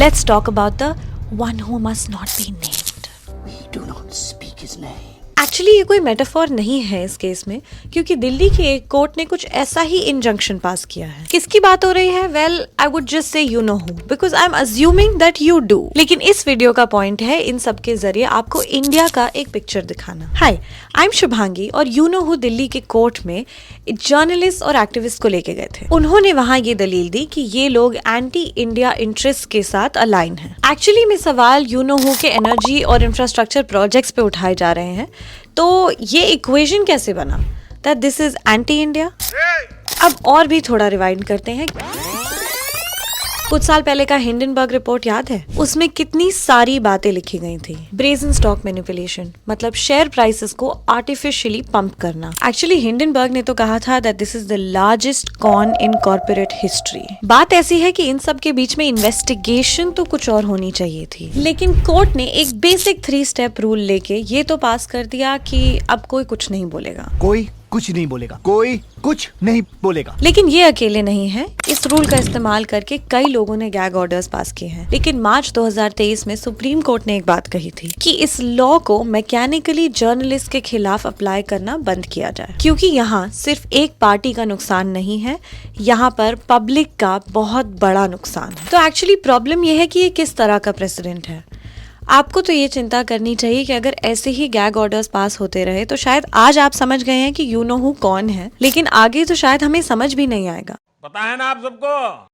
Let's talk about the one who must not be named. We do not speak his name. Actually ये कोई metaphor नहीं है इस case में, क्योंकि दिल्ली की एक कोर्ट ने कुछ ऐसा ही इंजंक्शन पास किया है। किसकी बात हो रही है? Well, I would just say you know who, because I am assuming that you do. लेकिन इस वीडियो का पॉइंट है इन सब के जरिए आपको इंडिया का एक पिक्चर दिखाना। हाय, आई एम शुभांगी और यू नो हू दिल्ली के कोर्ट में जर्नलिस्ट और एक्टिविस्ट को लेके गए थे। उन्होंने वहां ये दलील दी कि ये लोग एंटी इंडिया इंटरेस्ट के साथ अलाइन हैं। एक्चुअली में सवाल यू नो हू के एनर्जी और इंफ्रास्ट्रक्चर प्रोजेक्ट्स पे उठाए जा रहे हैं। तो ये इक्वेशन कैसे बना that this is anti India? अब और भी थोड़ा रिवाइंड करते हैं। कुछ साल पहले का हिंडनबर्ग रिपोर्ट याद है? उसमें कितनी सारी बातें लिखी गई थी। ब्रेजन स्टॉक मैनिपुलेशन, मतलब शेयर प्राइसेस को आर्टिफिशियली पंप करना। एक्चुअली हिंडनबर्ग ने तो कहा था that this is the largest con in corporate history. बात ऐसी है कि इन सब के बीच में इन्वेस्टिगेशन तो कुछ और होनी चाहिए थी, लेकिन कोर्ट ने एक बेसिक 3 स्टेप रूल लेके ये तो पास कर दिया कि अब कोई कुछ नहीं बोलेगा। कोई कुछ नहीं बोलेगा, कोई कुछ नहीं बोलेगा। लेकिन ये अकेले नहीं है। इस रूल का इस्तेमाल करके कई लोगों ने गैग ऑर्डर्स पास किए हैं। लेकिन मार्च 2023 में सुप्रीम कोर्ट ने एक बात कही थी कि इस लॉ को मैकेनिकली जर्नलिस्ट के खिलाफ अप्लाई करना बंद किया जाए, क्योंकि यहाँ सिर्फ एक पार्टी का नुकसान नहीं है, यहाँ पर पब्लिक का बहुत बड़ा नुकसान है। तो एक्चुअली प्रॉब्लम ये है कि ये किस तरह का प्रेसिडेंट है। आपको तो ये चिंता करनी चाहिए कि अगर ऐसे ही गैग ऑर्डर्स पास होते रहे तो शायद आज आप समझ गए हैं कि यू नो हू कौन है, लेकिन आगे तो शायद हमें समझ भी नहीं आएगा। पता है ना आप सबको।